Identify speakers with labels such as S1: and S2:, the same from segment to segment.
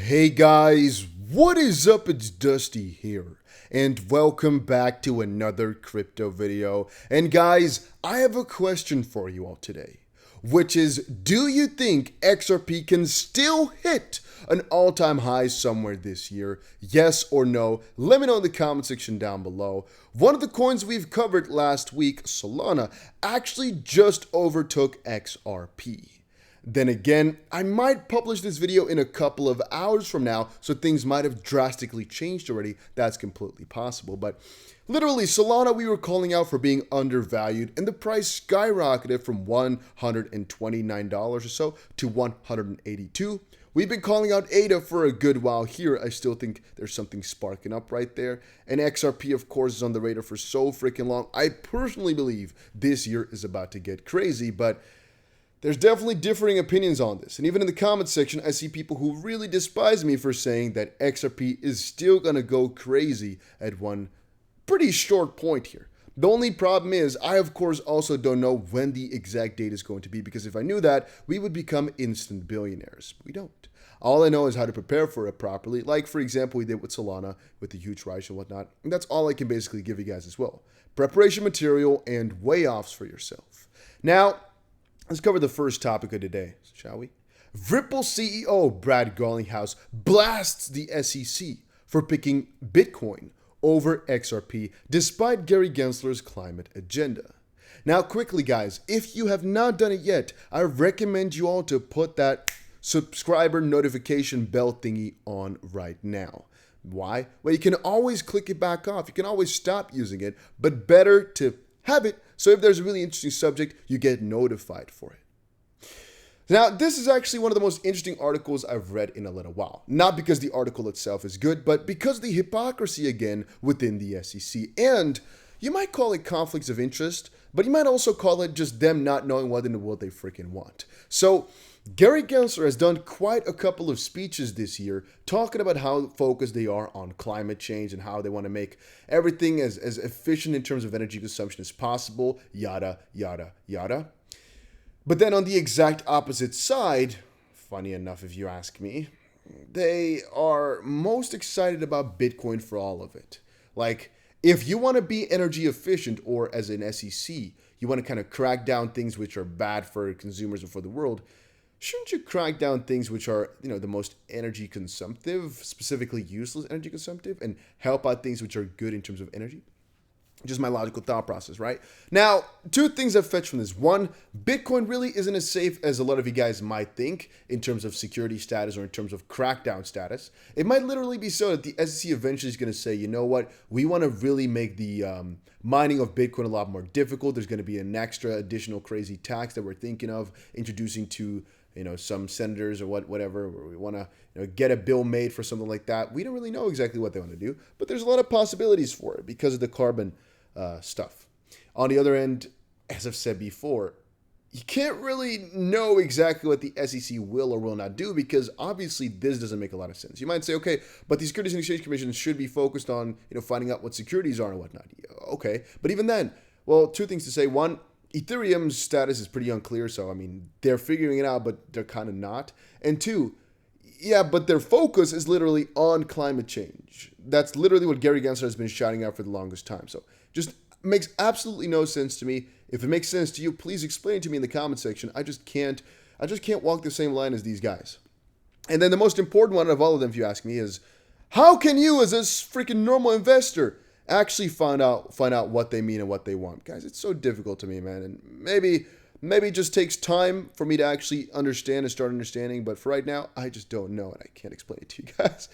S1: Hey guys, what is up? It's Dusty here, and welcome back to another crypto video. And guys, I have a question for you all today, which is, do you think XRP can still hit an all-time high somewhere this year? Yes or no? Let me know in the comment section down below. One of the coins we've covered last week, Solana, actually just overtook XRP. Then again, I might publish this video in a couple of hours from now, so things might have drastically changed already. That's completely possible. But literally, Solana we were calling out for being undervalued, and the price skyrocketed from $129 or so to $182. We've been calling out ADA for a good while here. I still think there's something sparking up right there. And XRP, of course, is on the radar for so freaking long. I personally believe this year is about to get crazy, but there's definitely differing opinions on this. And even in the comment section, I see people who really despise me for saying that XRP is still going to go crazy at one pretty short point here. The only problem is, I of course also don't know when the exact date is going to be, because if I knew that, we would become instant billionaires. We don't. All I know is how to prepare for it properly, like for example we did with Solana, with the huge rise and whatnot. And that's all I can basically give you guys as well. Preparation material and way offs for yourself. Now, let's cover the first topic of today, shall we? Ripple CEO Brad Garlinghouse blasts the SEC for picking Bitcoin over XRP despite Gary Gensler's climate agenda. Now quickly guys, if you have not done it yet, I recommend you all to put that subscriber notification bell thingy on right now. Why? Well, you can always click it back off. You can always stop using it, but better to have it so if there's a really interesting subject, you get notified for it. Now, this is actually one of the most interesting articles I've read in a little while. Not because the article itself is good, but because the hypocrisy again within the SEC. And you might call it conflicts of interest, but you might also call it just them not knowing what in the world they freaking want. So, Gary Gensler has done quite a couple of speeches this year talking about how focused they are on climate change and how they want to make everything as efficient in terms of energy consumption as possible, yada, yada, yada. But then on the exact opposite side, funny enough if you ask me, they are most excited about Bitcoin for all of it. Like, if you want to be energy efficient, or as an SEC, you want to kind of crack down things which are bad for consumers and for the world, shouldn't you crack down things which are, the most energy consumptive, specifically useless energy consumptive, and help out things which are good in terms of energy? Just my logical thought process, right? Now, two things I've fetched from this. One, Bitcoin really isn't as safe as a lot of you guys might think in terms of security status or in terms of crackdown status. It might literally be so that the SEC eventually is going to say, you know what, we want to really make the mining of Bitcoin a lot more difficult. There's going to be an extra additional crazy tax that we're thinking of introducing to some senators or whatever, where we want to get a bill made for something like that. We don't really know exactly what they want to do, but there's a lot of possibilities for it because of the carbon stuff. On the other end, as I've said before, you can't really know exactly what the SEC will or will not do, because obviously this doesn't make a lot of sense. You might say, okay, but the Securities and Exchange Commission should be focused on finding out what securities are and whatnot. Okay, but even then, well, two things to say. One, Ethereum's status is pretty unclear, so I mean, they're figuring it out, but they're kind of not. And two, yeah, but their focus is literally on climate change. That's literally what Gary Gensler has been shouting out for the longest time. So just makes absolutely no sense to me. If it makes sense to you, please explain it to me in the comment section. I just can't walk the same line as these guys. And then the most important one of all of them, if you ask me, is how can you, as a freaking normal investor, actually find out what they mean and what they want? Guys, it's so difficult to me, man. And maybe it just takes time for me to actually understand and start understanding. But for right now, I just don't know, and I can't explain it to you guys.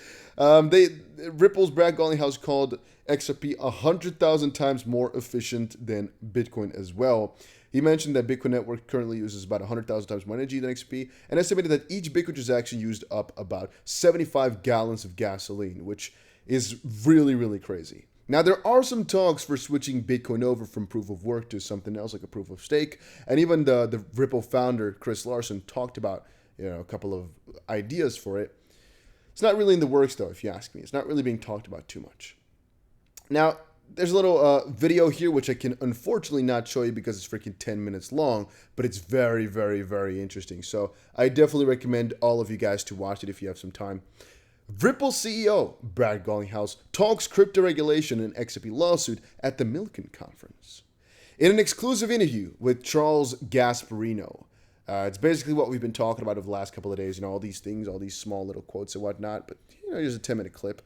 S1: Ripple's Brad Garlinghouse called XRP 100,000 times more efficient than Bitcoin as well. He mentioned that Bitcoin network currently uses about 100,000 times more energy than XRP, and estimated that each Bitcoin transaction used up about 75 gallons of gasoline, which is really, really crazy. Now, there are some talks for switching Bitcoin over from proof of work to something else like a proof of stake. And even the Ripple founder, Chris Larsen, talked about a couple of ideas for it. It's not really in the works, though, if you ask me. It's not really being talked about too much. Now, there's a little video here, which I can unfortunately not show you because it's freaking 10 minutes long, but it's very, very, very interesting. So I definitely recommend all of you guys to watch it if you have some time. Ripple CEO Brad Garlinghouse talks crypto regulation and XRP lawsuit at the Milken conference. In an exclusive interview with Charles Gasparino, it's basically what we've been talking about over the last couple of days, all these things, all these small little quotes and whatnot, but here's a 10-minute clip.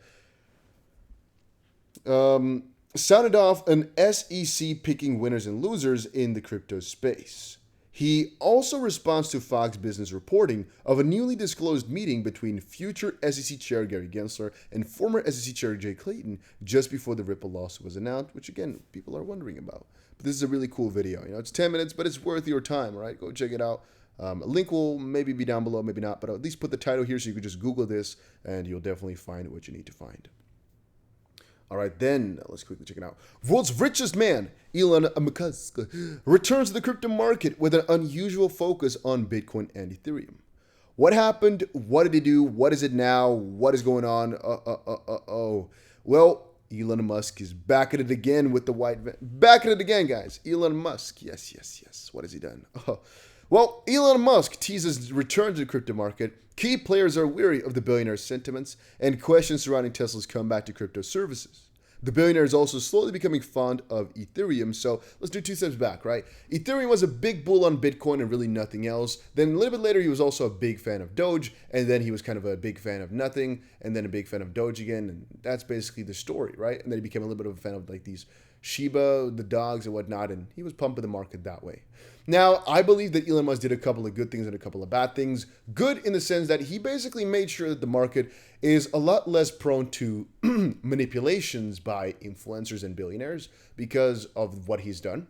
S1: Sounded off an SEC picking winners and losers in the crypto space. He also responds to Fox Business reporting of a newly disclosed meeting between future SEC Chair Gary Gensler and former SEC Chair Jay Clayton just before the Ripple lawsuit was announced, which again, people are wondering about. But this is a really cool video. It's 10 minutes, but it's worth your time, right? Go check it out. A link will maybe be down below, maybe not, but I'll at least put the title here so you can just Google this and you'll definitely find what you need to find. All right, then let's quickly check it out. World's richest man, Elon Musk, returns to the crypto market with an unusual focus on Bitcoin and Ethereum. What happened? What did he do? What is it now? What is going on? Well, Elon Musk is back at it again with the white van. Back at it again, guys. Elon Musk. Yes. What has he done? Well, Elon Musk teases return to the crypto market. Key players are weary of the billionaire's sentiments and questions surrounding Tesla's comeback to crypto services. The billionaire is also slowly becoming fond of Ethereum, so let's do 2 steps back, right? Ethereum was a big bull on Bitcoin and really nothing else. Then a little bit later, he was also a big fan of Doge, and then he was kind of a big fan of nothing, and then a big fan of Doge again, and that's basically the story, right? And then he became a little bit of a fan of like these Shiba, the dogs and whatnot, and he was pumping the market that way. Now, I believe that Elon Musk did a couple of good things and a couple of bad things. Good in the sense that he basically made sure that the market is a lot less prone to manipulations by influencers and billionaires because of what he's done.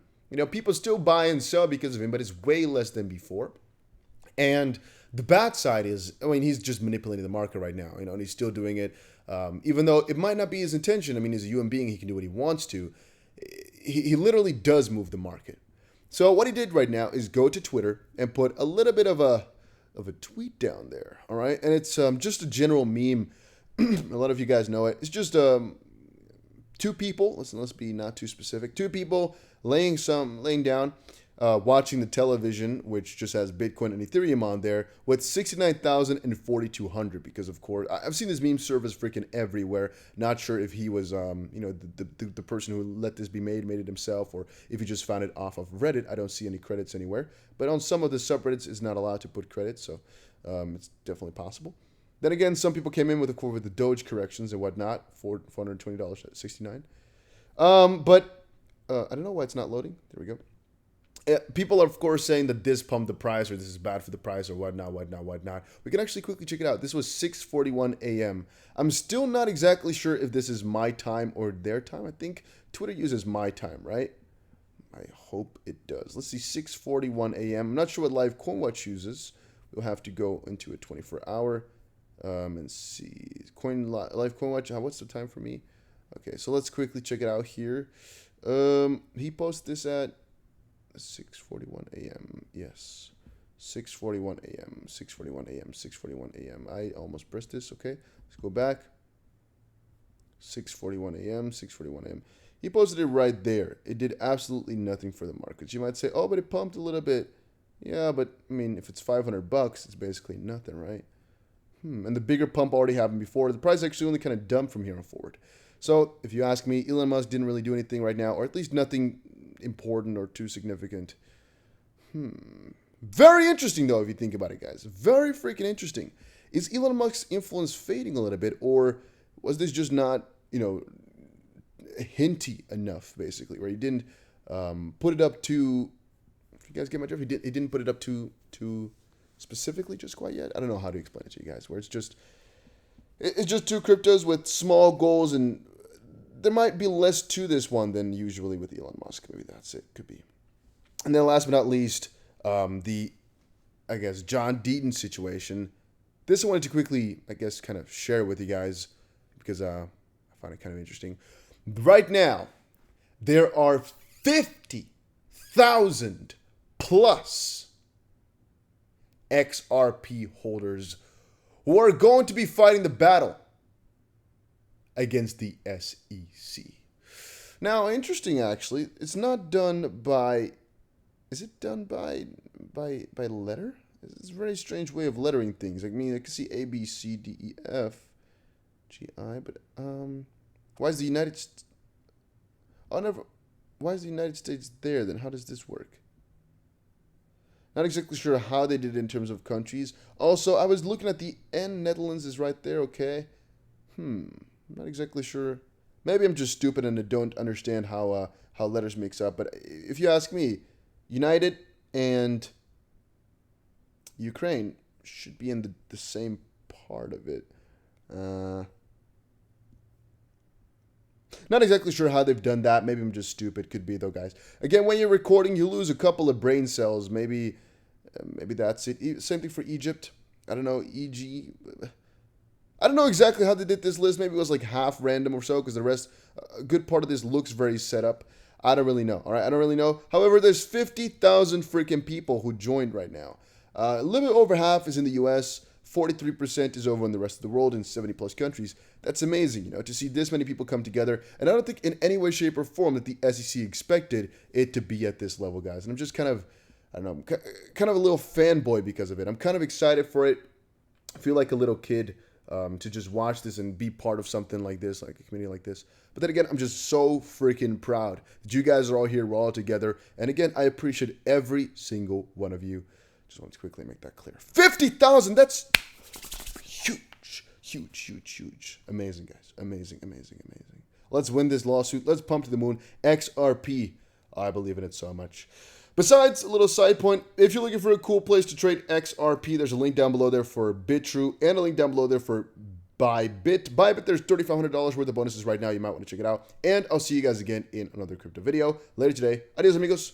S1: People still buy and sell because of him, but it's way less than before. And the bad side is, he's just manipulating the market right now, and he's still doing it, even though it might not be his intention. As a human being, he can do what he wants to. He literally does move the market. So what he did right now is go to Twitter and put a little bit of a tweet down there, all right? And it's just a general meme. A lot of you guys know it. It's just 2 people. Let's be not too specific. 2 people laying down, watching the television, which just has Bitcoin and Ethereum on there, with 69,000 and 4,200. Because of course, I've seen this meme surface freaking everywhere. Not sure if he was, the person who let this be made it himself, or if he just found it off of Reddit. I don't see any credits anywhere. But on some of the subreddits, it's not allowed to put credits, so it's definitely possible. Then again, some people came in with the Doge corrections and whatnot, $420 at 69. But I don't know why it's not loading. There we go. People are, of course, saying that this pumped the price or this is bad for the price or whatnot. We can actually quickly check it out. This was 6:41 a.m. I'm still not exactly sure if this is my time or their time. I think Twitter uses my time, right? I hope it does. Let's see, 6:41 a.m. I'm not sure what Live CoinWatch uses. We'll have to go into a 24-hour and see. Live CoinWatch, what's the time for me? Okay, so let's quickly check it out here. He posted this at 6:41 a.m. Yes, 6:41 a.m. 6:41 a.m. 6:41 a.m. I almost pressed this. Okay, let's go back. 6:41 a.m. 6:41 a.m. He posted it right there. It did absolutely nothing for the markets. You might say, "Oh, but it pumped a little bit." Yeah, but if it's $500, it's basically nothing, right? And the bigger pump already happened before. The price actually only kind of dumped from here on forward. So if you ask me, Elon Musk didn't really do anything right now, or at least nothing important or too significant. Very interesting, though, if you think about it, guys. Very freaking interesting. Is Elon Musk's influence fading a little bit, or was this just not, hinty enough, basically, where he didn't put it up to, if you guys get my drift, he didn't put it up to specifically just quite yet. I don't know how to explain it to you guys, where it's just 2 cryptos with small goals, and there might be less to this one than usually with Elon Musk. Maybe that's it. Could be. And then last but not least, the John Deaton situation. This I wanted to quickly, kind of share with you guys because I find it kind of interesting. Right now, there are 50,000 plus XRP holders who are going to be fighting the battle against the SEC. Now, interesting actually, it's not done by, is it done by letter? It's a very strange way of lettering things. I can see A, B, C, D, E, F. GI, but why is the United States? Oh, never. Why is the United States there then? How does this work? Not exactly sure how they did it in terms of countries. Also, I was looking at the N. Netherlands is right there. Okay. Not exactly sure. Maybe I'm just stupid and I don't understand how letters mix up. But if you ask me, United and Ukraine should be in the same part of it. Not exactly sure how they've done that. Maybe I'm just stupid. Could be though, guys. Again, when you're recording, you lose a couple of brain cells. Maybe that's it. Same thing for Egypt. I don't know. I don't know exactly how they did this list. Maybe it was like half random or so, because the rest, a good part of this looks very set up. I don't really know. All right, I don't really know. However, there's 50,000 freaking people who joined right now. A little bit over half is in the U.S. 43% is over in the rest of the world in 70 plus countries. That's amazing, to see this many people come together. And I don't think in any way, shape, or form that the SEC expected it to be at this level, guys. And I'm just kind of a little fanboy because of it. I'm kind of excited for it. I feel like a little kid to just watch this and be part of something like this, like a community like this. But then again, I'm just so freaking proud that you guys are all here. We're all together. And again, I appreciate every single one of you. Just want to quickly make that clear. 50,000, that's huge, huge, huge, huge. Amazing, guys. Amazing, amazing, amazing. Let's win this lawsuit. Let's pump to the moon. XRP. I believe in it so much. Besides, a little side point, if you're looking for a cool place to trade XRP, there's a link down below there for BITRUE and a link down below there for Bybit. Bybit, there's $3,500 worth of bonuses right now. You might want to check it out. And I'll see you guys again in another crypto video later today. Adios, amigos.